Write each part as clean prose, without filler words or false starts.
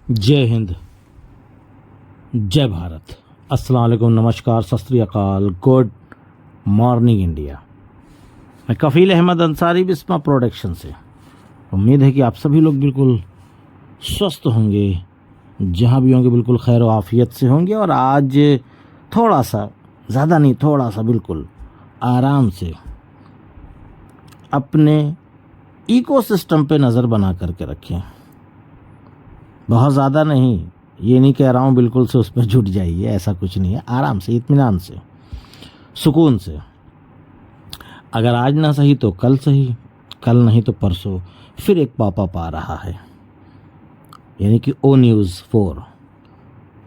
जय हिंद, जय भारत, अस्सलाम वालेकुम, नमस्कार, सत श्री अकाल, गुड मॉर्निंग इंडिया। मैं कफ़ील अहमद अंसारी बिस्मा प्रोडक्शन से। उम्मीद है कि आप सभी लोग बिल्कुल स्वस्थ होंगे, जहाँ भी होंगे बिल्कुल खैर व आफियत से होंगे। और आज थोड़ा सा, ज़्यादा नहीं, थोड़ा सा बिल्कुल आराम से अपने इकोसिस्टम पे नज़र बना करके रखें। बहुत ज़्यादा नहीं, ये नहीं कह रहा हूँ बिल्कुल से उस पर जुट जाइए, ऐसा कुछ नहीं है। आराम से, इत्मीनान से, सुकून से। अगर आज ना सही तो कल सही, कल नहीं तो परसों फिर एक पॉपअप आ रहा है, यानी कि ओ न्यूज़ 4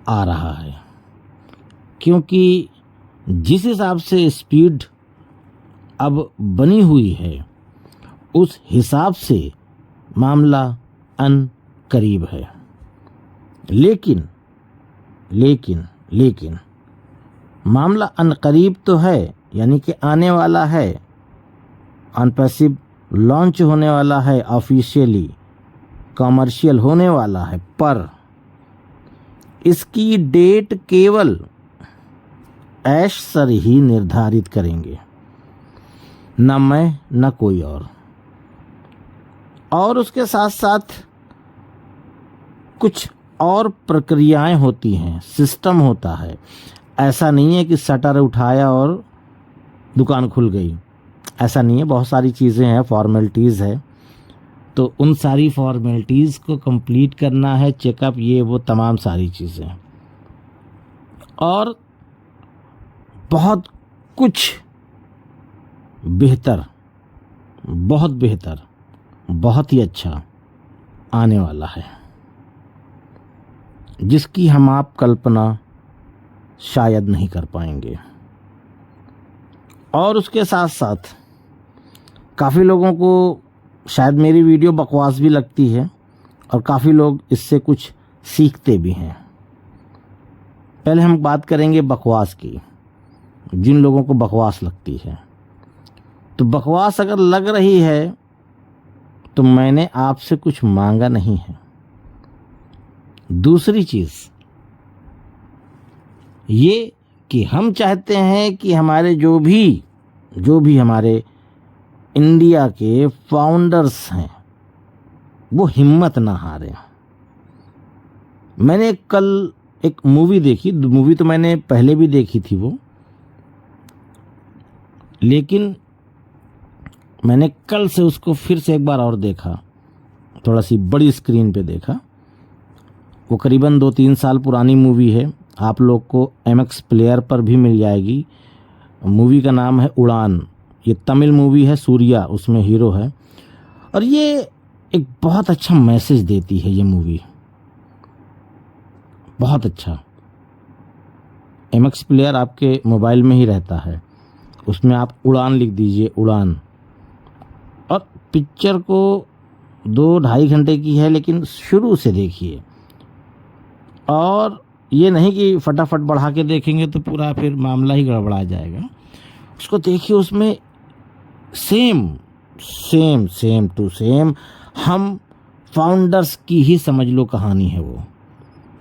आ रहा है। क्योंकि जिस हिसाब से स्पीड अब बनी हुई है, उस हिसाब से मामला करीब है। लेकिन मामला अनकरीब तो है, यानी कि आने वाला है, अनपैसिव लॉन्च होने वाला है, ऑफिशियली कमर्शियल होने वाला है, पर इसकी डेट केवल ऐश सर ही निर्धारित करेंगे, न मैं न कोई और उसके साथ साथ कुछ और प्रक्रियाएं होती हैं, सिस्टम होता है। ऐसा नहीं है कि शटर उठाया और दुकान खुल गई, ऐसा नहीं है। बहुत सारी चीज़ें हैं, फॉर्मेलिटीज़ है, तो उन सारी फॉर्मेलिटीज़ को कंप्लीट करना है, चेकअप, ये वो तमाम सारी चीज़ें। और बहुत कुछ बेहतर, बहुत बेहतर, बहुत ही अच्छा आने वाला है, जिसकी हम आप कल्पना शायद नहीं कर पाएंगे। और उसके साथ साथ काफ़ी लोगों को शायद मेरी वीडियो बकवास भी लगती है, और काफ़ी लोग इससे कुछ सीखते भी हैं। पहले हम बात करेंगे बकवास की। जिन लोगों को बकवास लगती है, तो बकवास अगर लग रही है तो मैंने आपसे कुछ मांगा नहीं है। दूसरी चीज़ ये कि हम चाहते हैं कि हमारे जो भी हमारे इंडिया के फाउंडर्स हैं, वो हिम्मत ना हारें। मैंने कल एक मूवी देखी, मूवी तो मैंने पहले भी देखी थी वो, लेकिन मैंने कल से उसको फिर से एक बार और देखा, थोड़ा सी बड़ी स्क्रीन पे देखा। वो करीबन 2-3 साल पुरानी मूवी है, आप लोग को MX प्लेयर पर भी मिल जाएगी। मूवी का नाम है उड़ान। ये तमिल मूवी है, सूर्या उसमें हीरो है, और ये एक बहुत अच्छा मैसेज देती है ये मूवी, बहुत अच्छा। MX प्लेयर आपके मोबाइल में ही रहता है, उसमें आप उड़ान लिख दीजिए, उड़ान। और पिक्चर को 2-2.5 घंटे की है, लेकिन शुरू से देखिए। और ये नहीं कि फटाफट बढ़ा के देखेंगे तो पूरा फिर मामला ही गड़बड़ा जाएगा। उसको देखिए, उसमें सेम टू सेम हम फाउंडर्स की ही समझ लो कहानी है। वो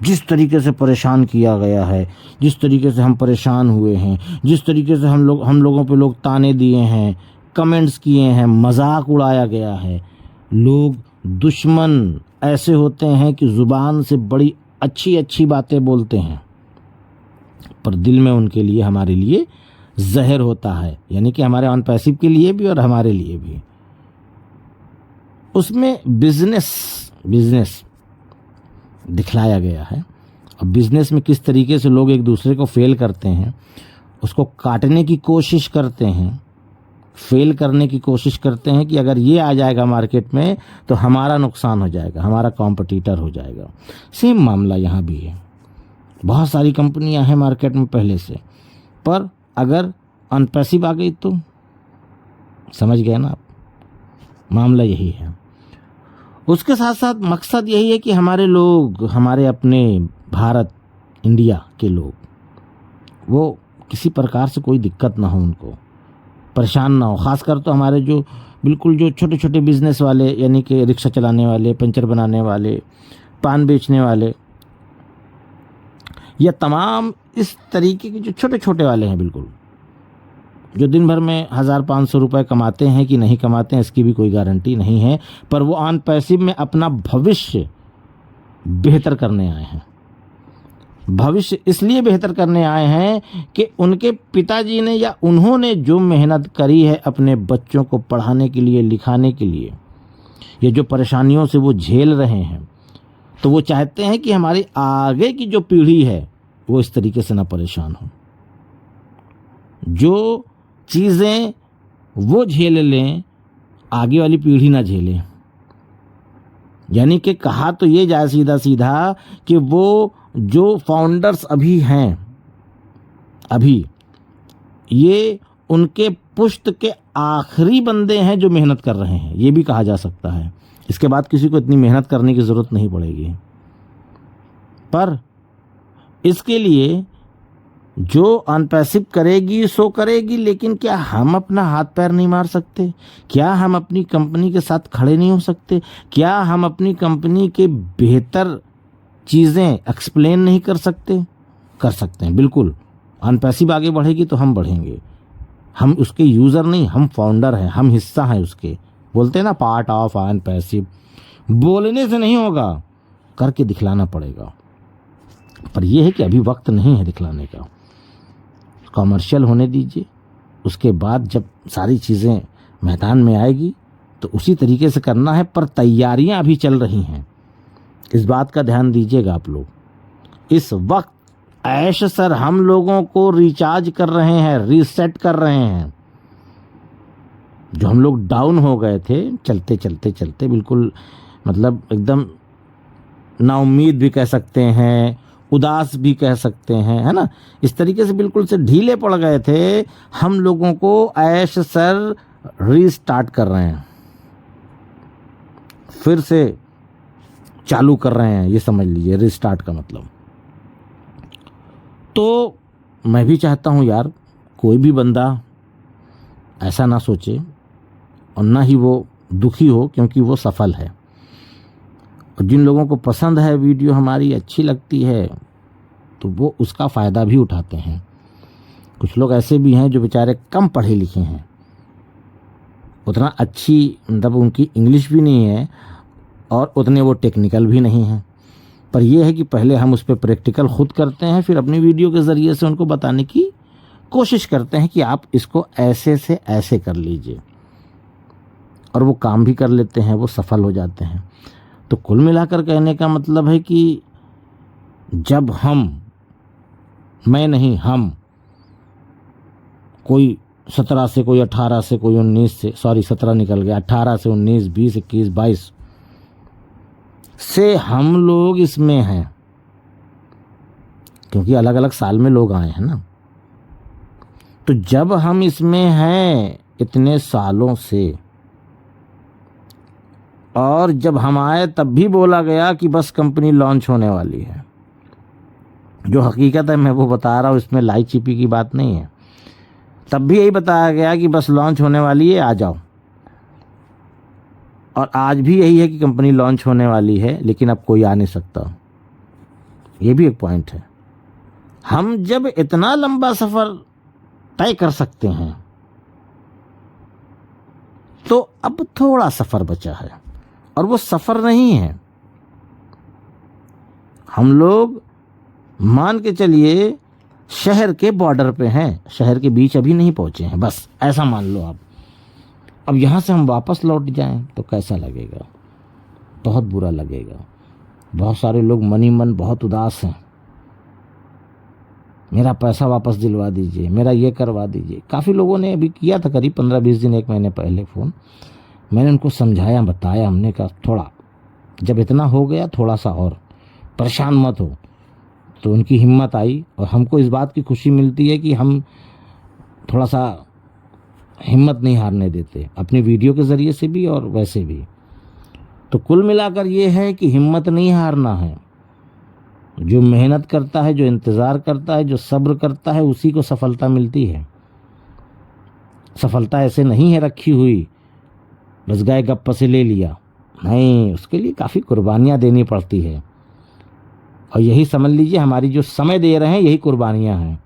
जिस तरीके से परेशान किया गया है, जिस तरीके से हम परेशान हुए हैं, जिस तरीके से हम लोगों पे लोग ताने दिए हैं, कमेंट्स किए हैं, मजाक उड़ाया गया है। लोग दुश्मन ऐसे होते हैं कि ज़ुबान से बड़ी अच्छी बातें बोलते हैं, पर दिल में उनके लिए, हमारे लिए जहर होता है, यानी कि हमारे ऑन पैसिव के लिए भी और हमारे लिए भी। उसमें बिजनेस दिखलाया गया है, और बिजनेस में किस तरीके से लोग एक दूसरे को फेल करते हैं, उसको काटने की कोशिश करते हैं, फेल करने की कोशिश करते हैं कि अगर ये आ जाएगा मार्केट में तो हमारा नुकसान हो जाएगा, हमारा कॉम्पिटिटर हो जाएगा। सेम मामला यहाँ भी है। बहुत सारी कंपनियां हैं मार्केट में पहले से, पर अगर अनपैसिव आ गई तो समझ गए ना आप, मामला यही है। उसके साथ साथ मकसद यही है कि हमारे लोग, हमारे अपने भारत इंडिया के लोग, वो किसी प्रकार से कोई दिक्कत ना हो, उनको परेशान ना हो। ख़ासकर तो हमारे जो बिल्कुल जो छोटे छोटे बिज़नेस वाले, यानी कि रिक्शा चलाने वाले, पंचर बनाने वाले, पान बेचने वाले, या तमाम इस तरीके के जो छोटे छोटे वाले हैं, बिल्कुल जो दिन भर में 1,000-500 रुपये कमाते हैं कि नहीं कमाते हैं इसकी भी कोई गारंटी नहीं है, पर वो ऑन पैसिव में अपना भविष्य बेहतर करने आए हैं। भविष्य इसलिए बेहतर करने आए हैं कि उनके पिताजी ने या उन्होंने जो मेहनत करी है अपने बच्चों को पढ़ाने के लिए, लिखाने के लिए, ये जो परेशानियों से वो झेल रहे हैं, तो वो चाहते हैं कि हमारी आगे की जो पीढ़ी है वो इस तरीके से ना परेशान हो। जो चीज़ें वो झेल लें, आगे वाली पीढ़ी ना झेले। यानी कि कहा तो ये जाए सीधा सीधा कि वो जो फाउंडर्स अभी हैं, अभी ये उनके पुश्त के आखिरी बंदे हैं जो मेहनत कर रहे हैं, ये भी कहा जा सकता है। इसके बाद किसी को इतनी मेहनत करने की ज़रूरत नहीं पड़ेगी। पर इसके लिए जो अनपैसिव करेगी सो करेगी, लेकिन क्या हम अपना हाथ पैर नहीं मार सकते? क्या हम अपनी कंपनी के साथ खड़े नहीं हो सकते? क्या हम अपनी कंपनी के बेहतर चीज़ें एक्सप्लेन नहीं कर सकते? कर सकते हैं, बिल्कुल। अनपैसिव आगे बढ़ेगी तो हम बढ़ेंगे। हम उसके यूज़र नहीं, हम फाउंडर हैं, हम हिस्सा हैं उसके। बोलते हैं ना पार्ट ऑफ अनपैसिव। बोलने से नहीं होगा, करके दिखलाना पड़ेगा। पर यह है कि अभी वक्त नहीं है दिखलाने का। कॉमर्शियल होने दीजिए, उसके बाद जब सारी चीज़ें मैदान में आएगी तो उसी तरीके से करना है। पर तैयारियां अभी चल रही हैं, इस बात का ध्यान दीजिएगा आप लोग। इस वक्त ऐश सर हम लोगों को रिचार्ज कर रहे हैं, रीसेट कर रहे हैं। जो हम लोग डाउन हो गए थे चलते चलते चलते, बिल्कुल मतलब एकदम नाउम्मीद भी कह सकते हैं, उदास भी कह सकते हैं, है ना, इस तरीके से बिल्कुल से ढीले पड़ गए थे। हम लोगों को ऐश सर रीस्टार्ट कर रहे हैं, फिर से चालू कर रहे हैं, ये समझ लीजिए रीस्टार्ट का मतलब। तो मैं भी चाहता हूँ यार, कोई भी बंदा ऐसा ना सोचे और ना ही वो दुखी हो, क्योंकि वो सफल है। और जिन लोगों को पसंद है वीडियो हमारी, अच्छी लगती है, तो वो उसका फ़ायदा भी उठाते हैं। कुछ लोग ऐसे भी हैं जो बेचारे कम पढ़े लिखे हैं, उतना अच्छी मतलब उनकी इंग्लिश भी नहीं है और उतने वो टेक्निकल भी नहीं हैं। पर यह है कि पहले हम उस पर प्रैक्टिकल खुद करते हैं, फिर अपनी वीडियो के ज़रिए से उनको बताने की कोशिश करते हैं कि आप इसको ऐसे से ऐसे कर लीजिए, और वो काम भी कर लेते हैं, वो सफल हो जाते हैं। तो कुल मिलाकर कहने का मतलब है कि जब हम, मैं नहीं, हम, कोई 17 से, कोई 18 से, कोई 19 से, सॉरी 17 निकल गया, 18 से 19, 20, 21, 22 से हम लोग इसमें हैं, क्योंकि अलग अलग साल में लोग आए हैं ना। तो जब हम इसमें हैं इतने सालों से, और जब हम आए तब भी बोला गया कि बस कंपनी लॉन्च होने वाली है। जो हकीकत है मैं वो बता रहा हूँ, इसमें लाई चिपी की बात नहीं है। तब भी यही बताया गया कि बस लॉन्च होने वाली है, आ जाओ। और आज भी यही है कि कंपनी लॉन्च होने वाली है, लेकिन अब कोई आ नहीं सकता। ये भी एक पॉइंट है। हम जब इतना लंबा सफ़र तय कर सकते हैं तो अब थोड़ा सफ़र बचा है, और वो सफ़र नहीं है। हम लोग मान के चलिए शहर के बॉर्डर पे हैं, शहर के बीच अभी नहीं पहुंचे हैं, बस ऐसा मान लो आप। अब यहाँ से हम वापस लौट जाएं तो कैसा लगेगा? बहुत बुरा लगेगा। बहुत सारे लोग मनी मन बहुत उदास हैं, मेरा पैसा वापस दिलवा दीजिए, मेरा ये करवा दीजिए। काफ़ी लोगों ने अभी किया था, करीब 15-20 दिन, 1 महीने पहले फ़ोन। मैंने उनको समझाया, बताया, हमने कहा थोड़ा जब इतना हो गया थोड़ा सा और परेशान मत हो। तो उनकी हिम्मत आई, और हमको इस बात की खुशी मिलती है कि हम थोड़ा सा हिम्मत नहीं हारने देते, अपनी वीडियो के ज़रिए से भी और वैसे भी। तो कुल मिलाकर ये है कि हिम्मत नहीं हारना है। जो मेहनत करता है, जो इंतज़ार करता है, जो सब्र करता है, उसी को सफलता मिलती है। सफलता ऐसे नहीं है रखी हुई, बस गए गप्प से ले लिया, नहीं, उसके लिए काफ़ी कुर्बानियाँ देनी पड़ती है। और यही समझ लीजिए हमारी जो समय दे रहे हैं यही कुर्बानियां हैं।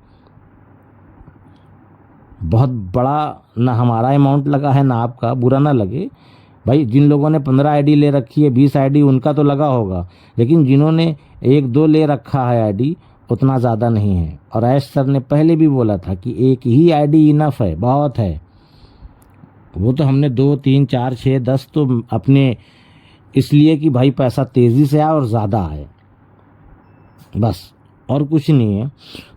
बहुत बड़ा ना हमारा अमाउंट लगा है ना आपका, बुरा ना लगे भाई। जिन लोगों ने 15 आईडी ले रखी है, 20 आईडी, उनका तो लगा होगा, लेकिन जिन्होंने 1-2 ले रखा है आईडी, उतना ज़्यादा नहीं है। और ऐश सर ने पहले भी बोला था कि एक ही आईडी इनफ है, बहुत है। वो तो हमने 2, 3, 4, 6, 10 तो अपने इसलिए कि भाई पैसा तेज़ी से आए और ज़्यादा आए, बस, और कुछ नहीं है।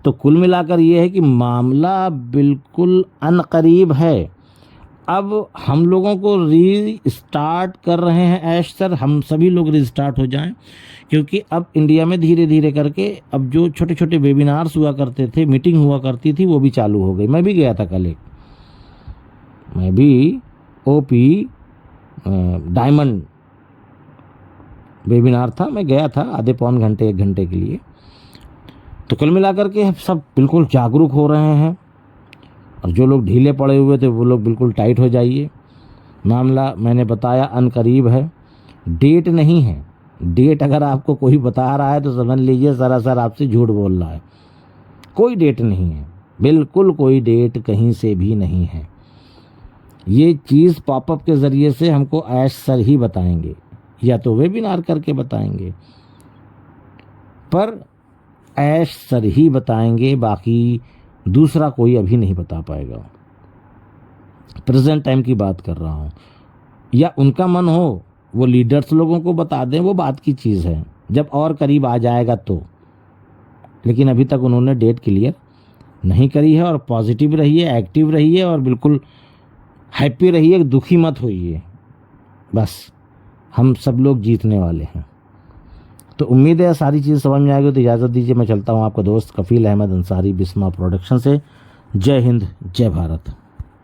तो कुल मिलाकर ये है कि मामला बिल्कुल अनकरीब है। अब हम लोगों को रीस्टार्ट कर रहे हैं ऐश सर, हम सभी लोग रीस्टार्ट हो जाएं, क्योंकि अब इंडिया में धीरे धीरे करके अब जो छोटे छोटे वेबिनार्स हुआ करते थे, मीटिंग हुआ करती थी, वो भी चालू हो गई। मैं भी गया था कल एक, मैं भी ओपी डायमंड वेबिनार था, मैं गया था आधे पौन घंटे 1 घंटे के लिए। तो कुल मिलाकर के सब बिल्कुल जागरूक हो रहे हैं, और जो लोग ढीले पड़े हुए थे वो लोग बिल्कुल टाइट हो जाइए। मामला मैंने बताया अनकरीब है, डेट नहीं है। डेट अगर आपको कोई बता रहा है तो समझ लीजिए सरासर आपसे झूठ बोल रहा है। कोई डेट नहीं है, बिल्कुल कोई डेट कहीं से भी नहीं है। ये चीज़ पॉपअप के ज़रिए से हमको ऐश सर ही बताएंगे, या तो वेबिनार करके बताएंगे, पर ऐश सर ही बताएंगे, बाकी दूसरा कोई अभी नहीं बता पाएगा। प्रेजेंट टाइम की बात कर रहा हूँ, या उनका मन हो वो लीडर्स लोगों को बता दें, वो बात की चीज़ है, जब और करीब आ जाएगा तो। लेकिन अभी तक उन्होंने डेट क्लियर नहीं करी है। और पॉजिटिव रहिए, एक्टिव रहिए, और बिल्कुल हैप्पी रहिए, दुखी मत होइए, बस हम सब लोग जीतने वाले हैं। तो उम्मीद है सारी चीज़ समझ में आएगी। तो इजाज़त दीजिए, मैं चलता हूँ। आपका दोस्त कफील अहमद अंसारी, बिस्मा प्रोडक्शन से। जय हिंद, जय भारत।